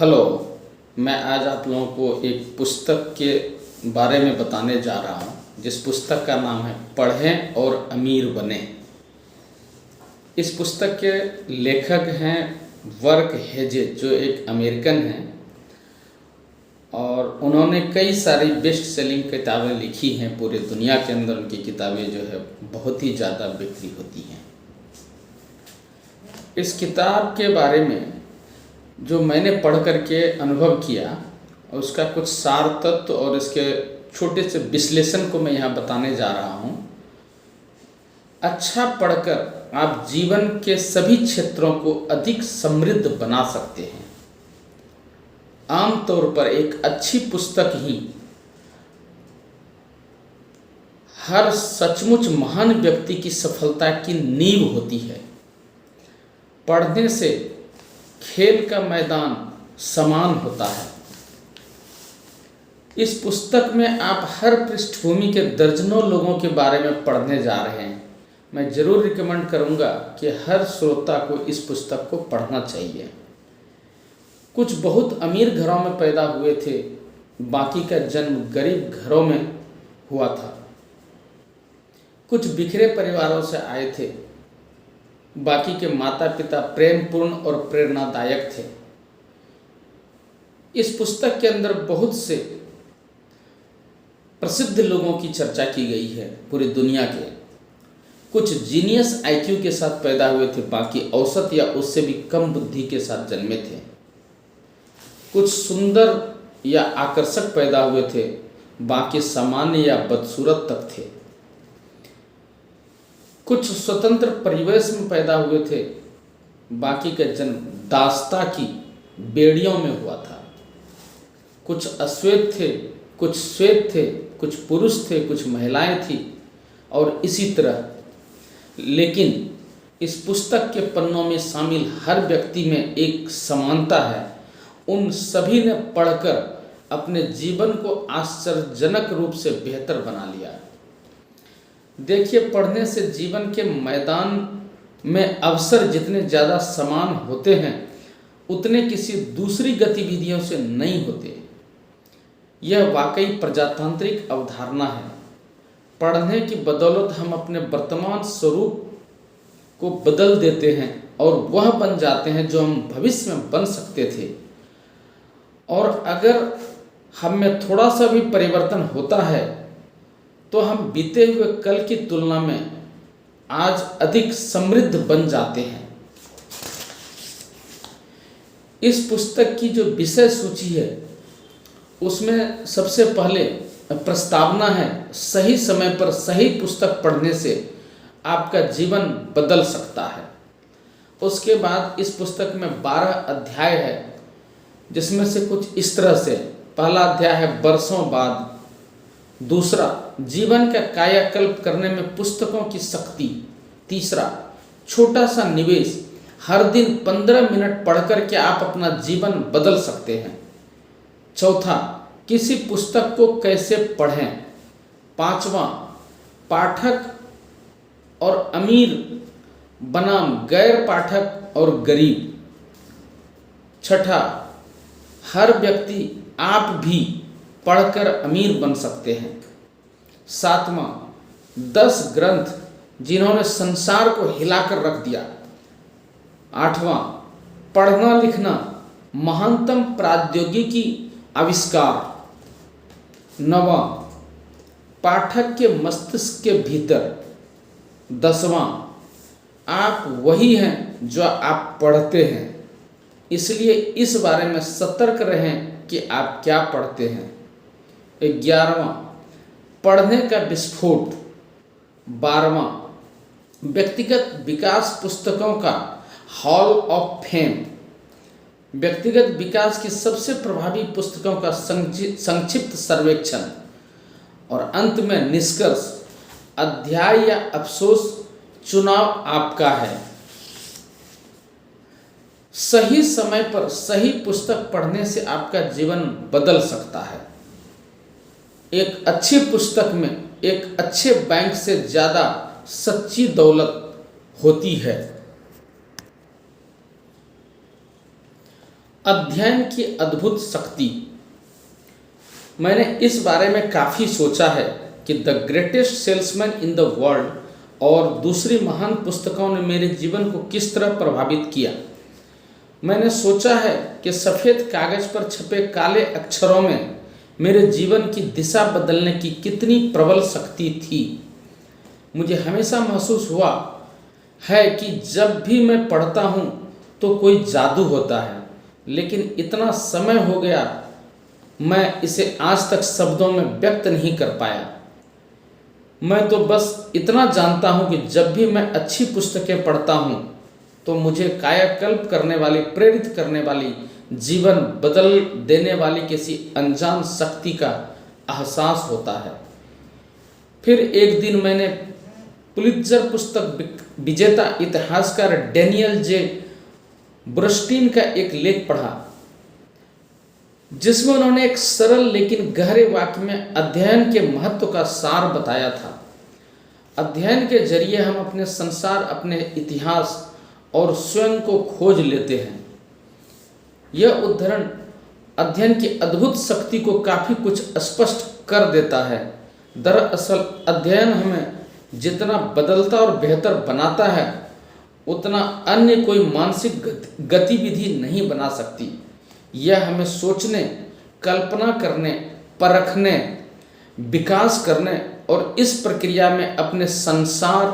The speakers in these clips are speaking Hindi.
हेलो। मैं आज आप लोगों को एक पुस्तक के बारे में बताने जा रहा हूँ जिस पुस्तक का नाम है पढ़ें और अमीर बने। इस पुस्तक के लेखक हैं वर्क हेजेज, जो एक अमेरिकन हैं और उन्होंने कई सारी बेस्ट सेलिंग किताबें लिखी हैं। पूरे दुनिया के अंदर उनकी किताबें जो है बहुत ही ज़्यादा बिक्री होती हैं। इस किताब के बारे में जो मैंने पढ़ करके अनुभव किया, उसका कुछ सार तत्व और इसके छोटे से विश्लेषण को मैं यहाँ बताने जा रहा हूँ। अच्छा पढ़कर आप जीवन के सभी क्षेत्रों को अधिक समृद्ध बना सकते हैं। आमतौर पर एक अच्छी पुस्तक ही हर सचमुच महान व्यक्ति की सफलता की नींव होती है। पढ़ने से खेल का मैदान समान होता है। इस पुस्तक में आप हर पृष्ठभूमि के दर्जनों लोगों के बारे में पढ़ने जा रहे हैं। मैं ज़रूर रिकमेंड करूंगा कि हर श्रोता को इस पुस्तक को पढ़ना चाहिए। कुछ बहुत अमीर घरों में पैदा हुए थे, बाकी का जन्म गरीब घरों में हुआ था। कुछ बिखरे परिवारों से आए थे, बाकी के माता पिता प्रेमपूर्ण और प्रेरणादायक थे। इस पुस्तक के अंदर बहुत से प्रसिद्ध लोगों की चर्चा की गई है पूरी दुनिया के। कुछ जीनियस आईक्यू के साथ पैदा हुए थे, बाकी औसत या उससे भी कम बुद्धि के साथ जन्मे थे। कुछ सुंदर या आकर्षक पैदा हुए थे, बाकी सामान्य या बदसूरत तक थे। कुछ स्वतंत्र परिवेश में पैदा हुए थे, बाकी का जन्म दास्ता की बेड़ियों में हुआ था। कुछ अश्वेत थे, कुछ श्वेत थे, कुछ पुरुष थे, कुछ महिलाएं थी और इसी तरह। लेकिन इस पुस्तक के पन्नों में शामिल हर व्यक्ति में एक समानता है। उन सभी ने पढ़कर अपने जीवन को आश्चर्यजनक रूप से बेहतर बना लिया। देखिए, पढ़ने से जीवन के मैदान में अवसर जितने ज़्यादा समान होते हैं, उतने किसी दूसरी गतिविधियों से नहीं होते। यह वाकई प्रजातांत्रिक अवधारणा है। पढ़ने की बदौलत हम अपने वर्तमान स्वरूप को बदल देते हैं और वह बन जाते हैं जो हम भविष्य में बन सकते थे। और अगर हम में थोड़ा सा भी परिवर्तन होता है तो हम बीते हुए कल की तुलना में आज अधिक समृद्ध बन जाते हैं। इस पुस्तक की जो विषय सूची है, उसमें सबसे पहले प्रस्तावना है, सही समय पर सही पुस्तक पढ़ने से आपका जीवन बदल सकता है। उसके बाद इस पुस्तक में 12 अध्याय है, जिसमें से कुछ इस तरह से। पहला अध्याय है वर्षों बाद। दूसरा, जीवन का कायाकल्प करने में पुस्तकों की शक्ति। तीसरा, छोटा सा निवेश, हर दिन 15 मिनट पढ़कर के आप अपना जीवन बदल सकते हैं। चौथा, किसी पुस्तक को कैसे पढ़ें। पांचवा, पाठक और अमीर बनाम गैर पाठक और गरीब। छठा, हर व्यक्ति, आप भी पढ़कर अमीर बन सकते हैं। सातवां, 10 ग्रंथ जिन्होंने संसार को हिलाकर रख दिया। आठवां, पढ़ना लिखना महानतम प्रौद्योगिकी आविष्कार। नवां, पाठक के मस्तिष्क के भीतर। 10वां, आप वही हैं जो आप पढ़ते हैं, इसलिए इस बारे में सतर्क रहें कि आप क्या पढ़ते हैं। 11वां, पढ़ने का विस्फोट। 12वां, व्यक्तिगत विकास पुस्तकों का हॉल ऑफ फेम। व्यक्तिगत विकास की सबसे प्रभावी पुस्तकों का संक्षिप्त सर्वेक्षण। और अंत में निष्कर्ष, अध्याय या अफसोस, चुनाव आपका है। सही समय पर सही पुस्तक पढ़ने से आपका जीवन बदल सकता है। एक अच्छी पुस्तक में एक अच्छे बैंक से ज़्यादा सच्ची दौलत होती है। अध्ययन की अद्भुत शक्ति। मैंने इस बारे में काफ़ी सोचा है कि the greatest salesman in the world और दूसरी महान पुस्तकों ने मेरे जीवन को किस तरह प्रभावित किया। मैंने सोचा है कि सफ़ेद कागज़ पर छपे काले अक्षरों में मेरे जीवन की दिशा बदलने की कितनी प्रबल शक्ति थी। मुझे हमेशा महसूस हुआ है कि जब भी मैं पढ़ता हूँ तो कोई जादू होता है, लेकिन इतना समय हो गया मैं इसे आज तक शब्दों में व्यक्त नहीं कर पाया। मैं तो बस इतना जानता हूँ कि जब भी मैं अच्छी पुस्तकें पढ़ता हूँ तो मुझे कायाकल्प करने वाली, प्रेरित करने वाली, जीवन बदल देने वाली किसी अनजान शक्ति का एहसास होता है। फिर एक दिन मैंने पुलित्जर पुस्तक विजेता इतिहासकार डैनियल जे ब्रस्टीन का एक लेख पढ़ा, जिसमें उन्होंने एक सरल लेकिन गहरे वाक्य में अध्ययन के महत्व का सार बताया था। अध्ययन के जरिए हम अपने संसार, अपने इतिहास और स्वयं को खोज लेते हैं। यह उद्धरण अध्ययन की अद्भुत शक्ति को काफ़ी कुछ स्पष्ट कर देता है। दरअसल अध्ययन हमें जितना बदलता और बेहतर बनाता है, उतना अन्य कोई मानसिक गतिविधि नहीं बना सकती। यह हमें सोचने, कल्पना करने, परखने, विकास करने और इस प्रक्रिया में अपने संसार,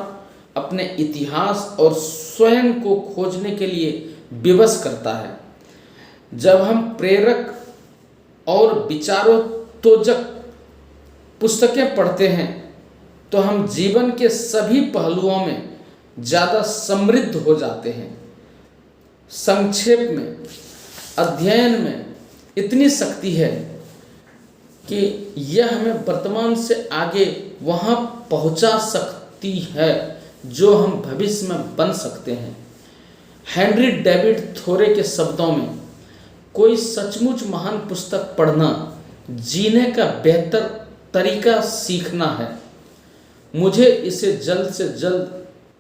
अपने इतिहास और स्वयं को खोजने के लिए विवश करता है। जब हम प्रेरक और विचारोत्तेजक पुस्तकें पढ़ते हैं तो हम जीवन के सभी पहलुओं में ज़्यादा समृद्ध हो जाते हैं। संक्षेप में, अध्ययन में इतनी शक्ति है कि यह हमें वर्तमान से आगे वहाँ पहुँचा सकती है जो हम भविष्य में बन सकते हैं। हेनरी डेविड थोरे के शब्दों में, कोई सचमुच महान पुस्तक पढ़ना जीने का बेहतर तरीका सीखना है। मुझे इसे जल्द से जल्द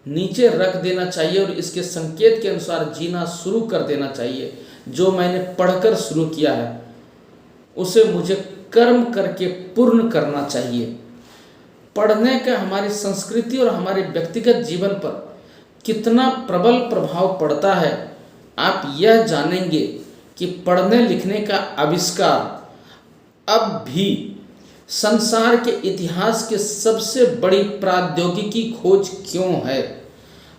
नीचे रख देना चाहिए और इसके संकेत के अनुसार जीना शुरू कर देना चाहिए। जो मैंने पढ़कर शुरू किया है उसे मुझे कर्म करके पूर्ण करना चाहिए। पढ़ने का हमारी संस्कृति और हमारे व्यक्तिगत जीवन पर कितना प्रबल प्रभाव पड़ता है, आप यह जानेंगे कि पढ़ने लिखने का आविष्कार अब भी संसार के इतिहास के सबसे बड़ी प्रौद्योगिकी खोज क्यों है।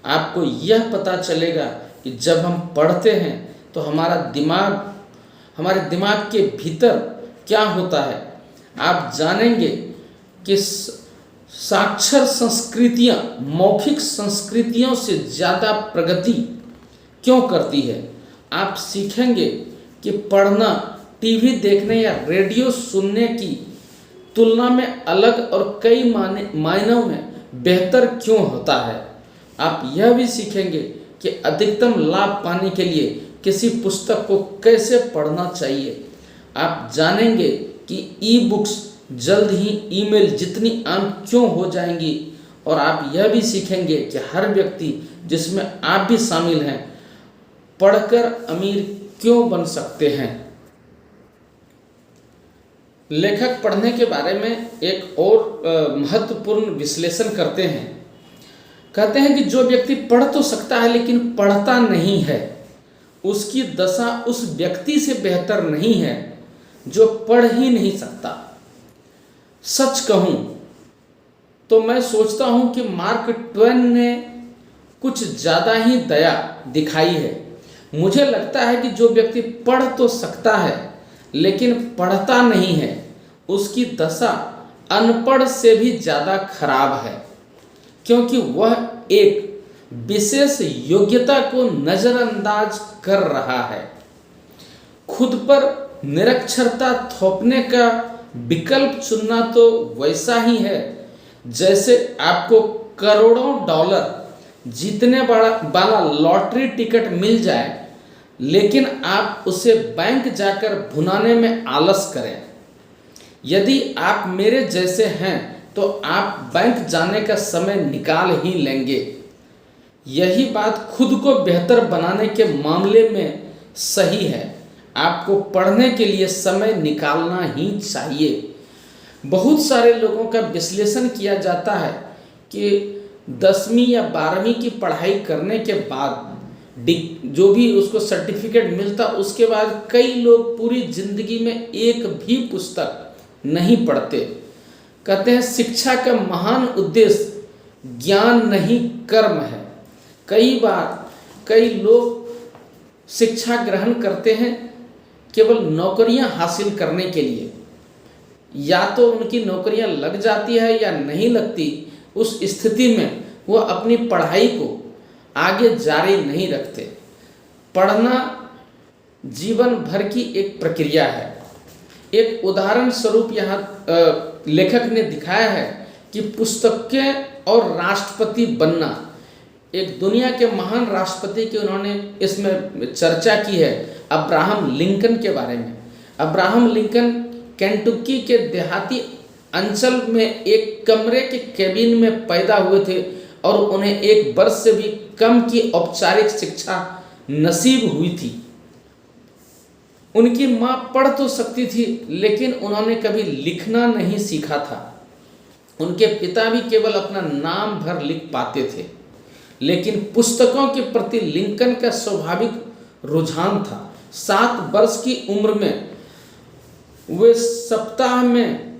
आपको यह पता चलेगा कि जब हम पढ़ते हैं तो हमारे दिमाग के भीतर क्या होता है। आप जानेंगे कि साक्षर संस्कृतियाँ मौखिक संस्कृतियों से ज़्यादा प्रगति क्यों करती है। आप सीखेंगे कि पढ़ना टीवी देखने या रेडियो सुनने की तुलना में अलग और कई मायनों में बेहतर क्यों होता है। आप यह भी सीखेंगे कि अधिकतम लाभ पाने के लिए किसी पुस्तक को कैसे पढ़ना चाहिए। आप जानेंगे कि ई बुक्स जल्द ही ईमेल जितनी आम क्यों हो जाएंगी और आप यह भी सीखेंगे कि हर व्यक्ति, जिसमें आप भी शामिल हैं, पढ़कर अमीर क्यों बन सकते हैं। लेखक पढ़ने के बारे में एक और महत्वपूर्ण विश्लेषण करते हैं। कहते हैं कि जो व्यक्ति पढ़ तो सकता है लेकिन पढ़ता नहीं है, उसकी दशा उस व्यक्ति से बेहतर नहीं है जो पढ़ ही नहीं सकता। सच कहूँ तो मैं सोचता हूँ कि मार्क ट्वेन ने कुछ ज़्यादा ही दया दिखाई है। मुझे लगता है कि जो व्यक्ति पढ़ तो सकता है लेकिन पढ़ता नहीं है, उसकी दशा अनपढ़ से भी ज़्यादा खराब है, क्योंकि वह एक विशेष योग्यता को नज़रअंदाज कर रहा है। खुद पर निरक्षरता थोपने का विकल्प चुनना तो वैसा ही है जैसे आपको करोड़ों डॉलर जीतने वाला लॉटरी टिकट मिल जाए लेकिन आप उसे बैंक जाकर भुनाने में आलस करें। यदि आप मेरे जैसे हैं तो आप बैंक जाने का समय निकाल ही लेंगे। यही बात खुद को बेहतर बनाने के मामले में सही है। आपको पढ़ने के लिए समय निकालना ही चाहिए। बहुत सारे लोगों का विश्लेषण किया जाता है कि 10वीं या 12वीं की पढ़ाई करने के बाद जो भी उसको सर्टिफिकेट मिलता, उसके बाद कई लोग पूरी जिंदगी में एक भी पुस्तक नहीं पढ़ते। कहते हैं शिक्षा का महान उद्देश्य ज्ञान नहीं कर्म है। कई बार कई लोग शिक्षा ग्रहण करते हैं केवल नौकरियां हासिल करने के लिए, या तो उनकी नौकरियां लग जाती है या नहीं लगती। उस स्थिति में वो अपनी पढ़ाई को आगे जारी नहीं रखते। पढ़ना जीवन भर की एक प्रक्रिया है। एक उदाहरण स्वरूप यहाँ लेखक ने दिखाया है कि पुस्तकें और राष्ट्रपति बनना। एक दुनिया के महान राष्ट्रपति की उन्होंने इसमें चर्चा की है, अब्राहम लिंकन के बारे में। अब्राहम लिंकन केंटुकी के देहाती अंचल में एक कमरे के केबिन में पैदा हुए थे और उन्हें 1 वर्ष से भी कम की औपचारिक शिक्षा नसीब हुई थी। उनकी माँ पढ़ तो सकती थी, लेकिन उन्होंने कभी लिखना नहीं सीखा था। उनके पिता भी केवल अपना नाम भर लिख पाते थे, लेकिन पुस्तकों के प्रति लिंकन का स्वाभाविक रुझान था। 7 वर्ष की उम्र में वे सप्ताह में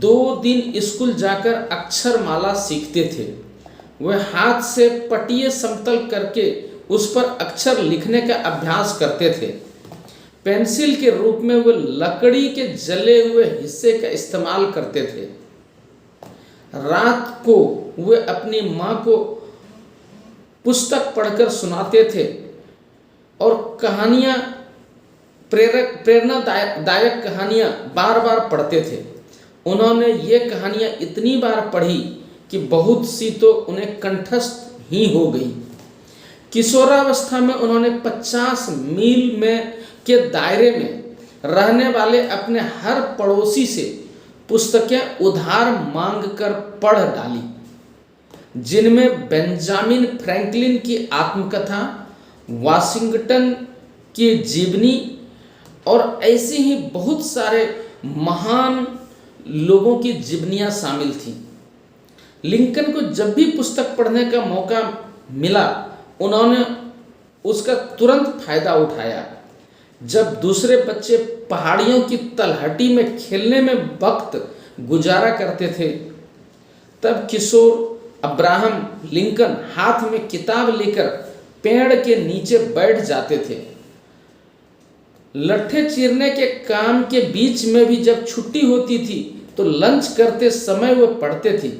2 दिन स्कूल जाकर अक्षरमाला सीखते थे। वे हाथ से पटिए समतल करके उस पर अक्षर लिखने का अभ्यास करते थे। पेंसिल के रूप में वे लकड़ी के जले हुए हिस्से का इस्तेमाल करते थे। रात को वे अपनी माँ को पुस्तक पढ़कर सुनाते थे और कहानियाँ, प्रेरणादायक कहानियाँ बार बार पढ़ते थे। उन्होंने ये कहानियाँ इतनी बार पढ़ी कि बहुत सी तो उन्हें कंठस्थ ही हो गई। किशोरावस्था में उन्होंने 50 मील में के दायरे में रहने वाले अपने हर पड़ोसी से पुस्तकें उधार मांगकर पढ़ डाली, जिनमें बेंजामिन फ्रैंकलिन की आत्मकथा, वाशिंगटन की जीवनी और ऐसे ही बहुत सारे महान लोगों की जीवनियाँ शामिल थीं। लिंकन को जब भी पुस्तक पढ़ने का मौका मिला, उन्होंने उसका तुरंत फायदा उठाया। जब दूसरे बच्चे पहाड़ियों की तलहटी में खेलने में वक्त गुजारा करते थे, तब किशोर अब्राहम लिंकन हाथ में किताब लेकर पेड़ के नीचे बैठ जाते थे। लट्ठे चीरने के काम के बीच में भी जब छुट्टी होती थी तो लंच करते समय वो पढ़ते थे,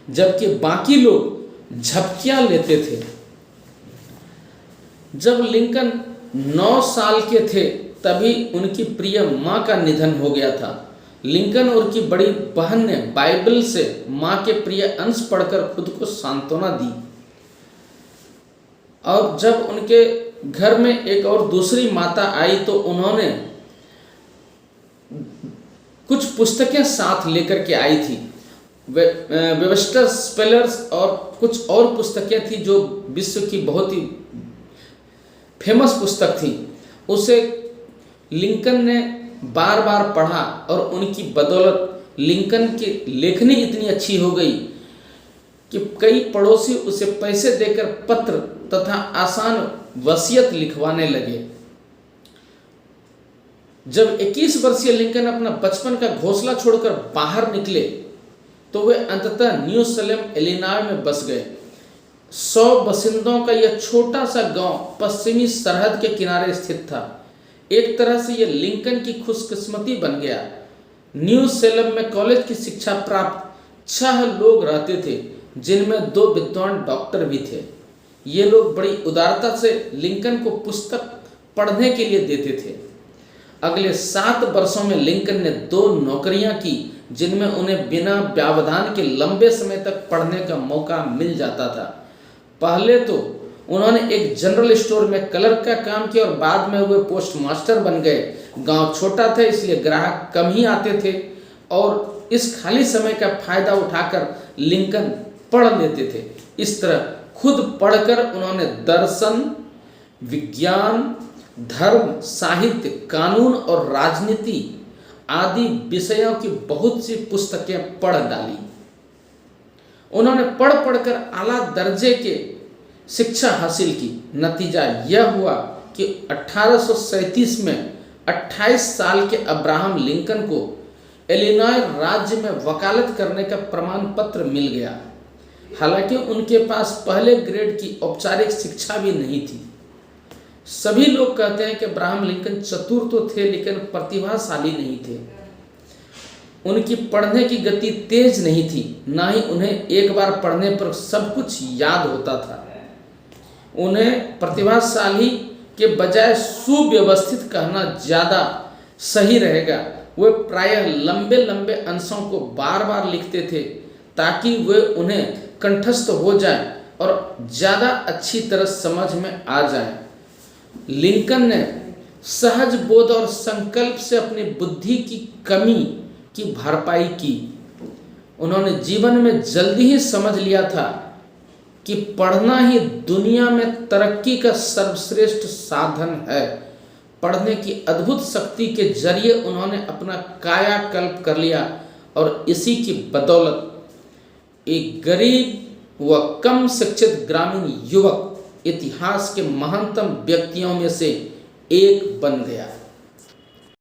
जबकि बाकी लोग झपकियां लेते थे। जब लिंकन 9 साल के थे तभी उनकी प्रिय माँ का निधन हो गया था। लिंकन और की बड़ी बहन ने बाइबल से माँ के प्रिय अंश पढ़कर खुद को सांत्वना दी। और जब उनके घर में एक और दूसरी माता आई तो उन्होंने कुछ पुस्तकें साथ लेकर के आई थी। वेबस्टर स्पेलर्स और कुछ और पुस्तकें थी जो विश्व की बहुत ही फेमस पुस्तक थी। उसे लिंकन ने बार बार पढ़ा और उनकी बदौलत लिंकन की लेखनी इतनी अच्छी हो गई कि कई पड़ोसी उसे पैसे देकर पत्र तथा आसान वसीयत लिखवाने लगे। जब 21 वर्षीय लिंकन अपना बचपन का घोंसला छोड़कर बाहर निकले तो वे अंततः न्यू सलेम इलिनॉय में बस गए। 100 बसिंदों का यह छोटा सा गांव पश्चिमी सरहद के किनारे स्थित था। एक तरह से यह लिंकन की खुशकिस्मती बन गया। न्यू सलेम में कॉलेज की शिक्षा प्राप्त 6 लोग रहते थे, जिनमें 2 विद्वान डॉक्टर भी थे। ये लोग बड़ी उदारता से लिंकन को पुस्तक पढ़ने के लिए देते थे। अगले 7 वर्षों में लिंकन ने 2 नौकरियां की, जिनमें उन्हें बिना व्यवधान के लंबे समय तक पढ़ने का मौका मिल जाता था। पहले तो उन्होंने एक जनरल स्टोर में क्लर्क का काम किया और बाद में वे पोस्ट मास्टर बन गए। गांव छोटा था इसलिए ग्राहक कम ही आते थे और इस खाली समय का फायदा उठाकर लिंकन पढ़ लेते थे। इस तरह खुद पढ़कर उन्होंने दर्शन, विज्ञान, धर्म, साहित्य, कानून और राजनीति आदि विषयों की बहुत सी पुस्तकें पढ़ डाली। उन्होंने पढ़ पढ़कर आला दर्जे के शिक्षा हासिल की। नतीजा यह हुआ कि 1837 में 28 साल के अब्राहम लिंकन को इलिनॉय राज्य में वकालत करने का प्रमाण पत्र मिल गया। हालांकि उनके पास पहले ग्रेड की औपचारिक शिक्षा भी नहीं थी। सभी लोग कहते हैं कि अब्राहम लिंकन चतुर तो थे लेकिन प्रतिभाशाली नहीं थे। उनकी पढ़ने की गति तेज नहीं थी, ना ही उन्हें एक बार पढ़ने पर सब कुछ याद होता था। उन्हें प्रतिभाशाली के बजाय सुव्यवस्थित कहना ज़्यादा सही रहेगा। वे प्रायः लंबे लंबे अंशों को बार बार लिखते थे ताकि वे उन्हें कंठस्थ हो जाएं और ज़्यादा अच्छी तरह समझ में आ जाएं। लिंकन ने सहज बोध और संकल्प से अपनी बुद्धि की कमी की भरपाई की। उन्होंने जीवन में जल्दी ही समझ लिया था कि पढ़ना ही दुनिया में तरक्की का सर्वश्रेष्ठ साधन है। पढ़ने की अद्भुत शक्ति के जरिए उन्होंने अपना कायाकल्प कर लिया और इसी की बदौलत एक गरीब व कम शिक्षित ग्रामीण युवक इतिहास के महानतम व्यक्तियों में से एक बन गया।